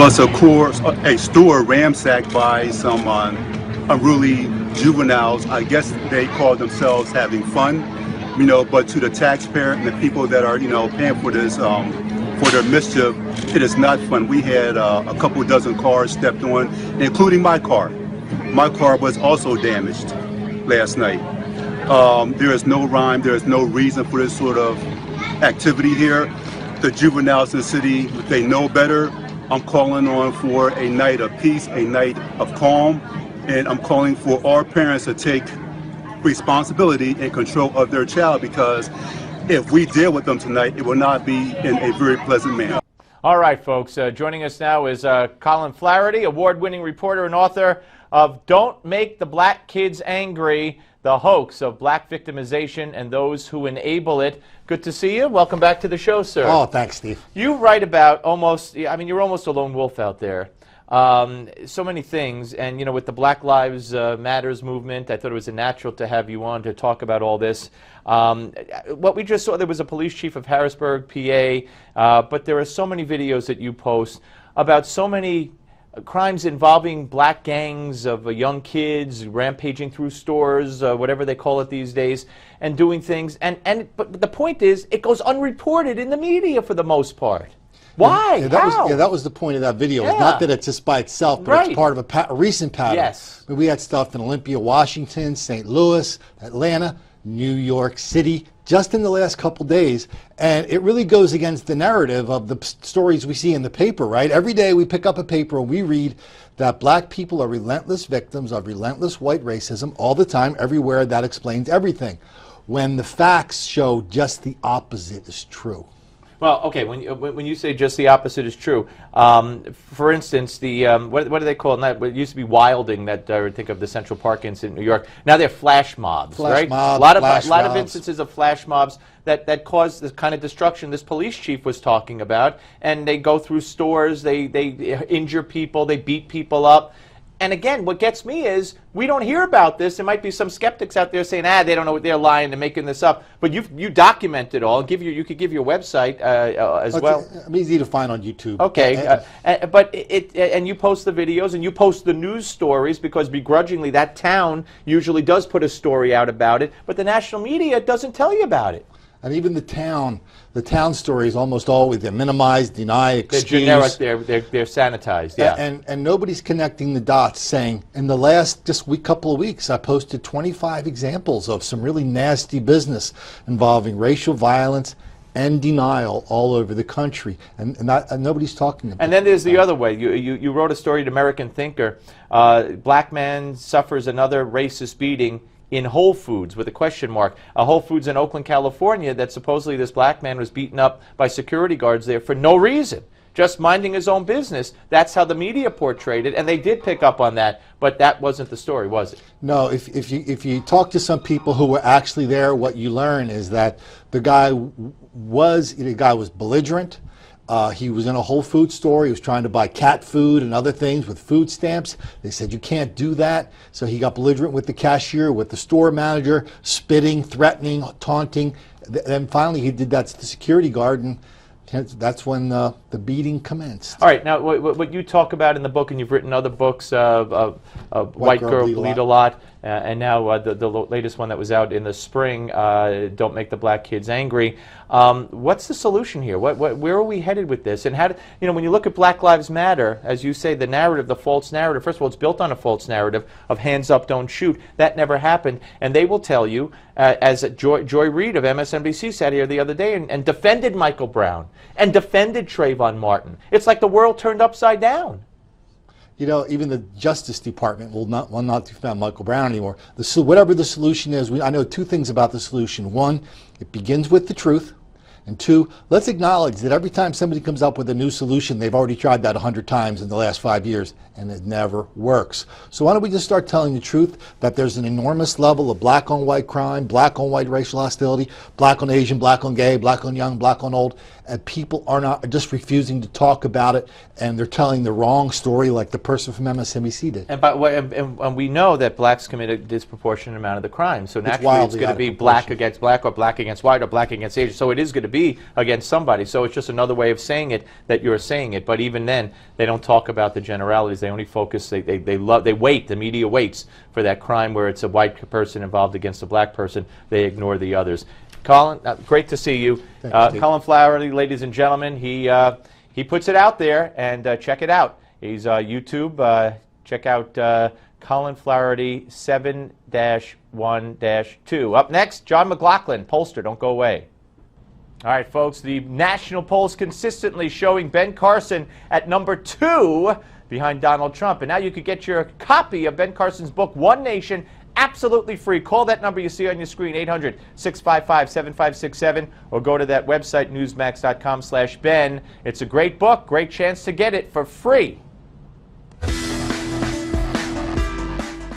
was a store ransacked by some unruly juveniles. I guess they call themselves having fun, but to the taxpayer and the people that are, paying for this, for their mischief, it is not fun. We had a couple dozen cars stepped on, including my car. My car was also damaged last night. There is no rhyme, there is no reason for this sort of activity here. The juveniles in the city, they know better. I'm calling on for a night of peace, a night of calm, and I'm calling for our parents to take responsibility and control of their child, because if we deal with them tonight, it will not be in a very pleasant manner. All right, folks, joining us now is Colin Flaherty, award-winning reporter and author of Don't Make the Black Kids Angry, the hoax of black victimization and those who enable it. Good to see you. Welcome back to the show, sir. Oh, thanks, Steve. You write about you're almost a lone wolf out there. So many things, and with the Black Lives Matters movement, I thought it was natural to have you on to talk about all this. What we just saw, there was a police chief of Harrisburg, PA, but there are so many videos that you post about so many crimes involving black gangs of young kids rampaging through stores, whatever they call it these days, and doing things. But the point is, it goes unreported in the media for the most part. Why? Yeah, that was the point of that video. Yeah. It's not that it's just by itself, but Right. it's part of a recent pattern. Yes. We had stuff in Olympia, Washington, St. Louis, Atlanta, New York City, just in the last couple days. And it really goes against the narrative of the stories we see in the paper, right? Every day we pick up a paper and we read that black people are relentless victims of relentless white racism all the time, everywhere. That explains everything. When the facts show just the opposite is true. Well, okay, when you say just the opposite is true, for instance, the what do they call it? It used to be wilding, that I would think of the Central Park incident in New York. Now they're flash mobs, right? Mobs, a lot of instances of flash mobs that cause the kind of destruction this police chief was talking about, and they go through stores, they injure people, they beat people up. And again, what gets me is we don't hear about this. There might be some skeptics out there saying, they don't know what they're lying, they're making this up. But you document it all. You could give your website as well. It's easy to find on YouTube. Okay, and you post the videos and you post the news stories, because begrudgingly that town usually does put a story out about it, but the national media doesn't tell you about it. And even the town stories almost always, they're minimized, deny, excuse. They're generic, they're sanitized, yeah. And nobody's connecting the dots, saying, in the last couple of weeks, I posted 25 examples of some really nasty business involving racial violence and denial all over the country, and nobody's talking about it. And then there's the other way. You wrote a story at American Thinker, black man suffers another racist beating in Whole Foods, with a question mark. A Whole Foods in Oakland, California, that supposedly this black man was beaten up by security guards there for no reason, just minding his own business. That's how the media portrayed it, and they did pick up on that, but that wasn't the story, was it? No, if you talk to some people who were actually there, what you learn is that the guy was belligerent. He was in a Whole Foods store. He was trying to buy cat food and other things with food stamps. They said, you can't do that. So he got belligerent with the cashier, with the store manager, spitting, threatening, taunting. Then finally he did that to the security guard, and that's when the beating commenced. All right, now what you talk about in the book, and you've written other books, White Girl Bleed a Lot, and now the latest one that was out in the spring, Don't Make the Black Kids Angry. What's the solution here? Where are we headed with this? And how when you look at Black Lives Matter, as you say, the narrative, the false narrative, first of all, it's built on a false narrative of hands up, don't shoot. That never happened. And they will tell you, as Joy Reid of MSNBC sat here the other day and defended Michael Brown and defended Trayvon Martin. It's like the world turned upside down. Even the Justice Department will not defend Michael Brown anymore. Whatever the solution is, I know two things about the solution. One, it begins with the truth. And two, let's acknowledge that every time somebody comes up with a new solution, they've already tried that 100 times in the last 5 years, and it never works. So why don't we just start telling the truth, that there's an enormous level of black on white crime, black on white racial hostility, black on Asian, black on gay, black on young, black on old, and people are just refusing to talk about it, and they're telling the wrong story, like the person from MSNBC did. And we know that blacks commit a disproportionate amount of the crime. So naturally, it's going to be black against black, or black against white, or black against Asian. So it is going to be against somebody. So it's just another way of saying it that you're saying it. But even then, they don't talk about the generalities. They only focus. They wait. The media waits for that crime where it's a white person involved against a black person. They ignore the others. Colin, great to see you. Colin Flaherty, ladies and gentlemen, he puts it out there, and check it out. He's YouTube. Check out Colin Flaherty 7-1-2. Up next, John McLaughlin, pollster. Don't go away. All right, folks, the national polls consistently showing Ben Carson at number 2 behind Donald Trump. And now you could get your copy of Ben Carson's book, One Nation, absolutely free. Call that number you see on your screen, 800-655-7567, or go to that website, newsmax.com/Ben. It's a great book, great chance to get it for free.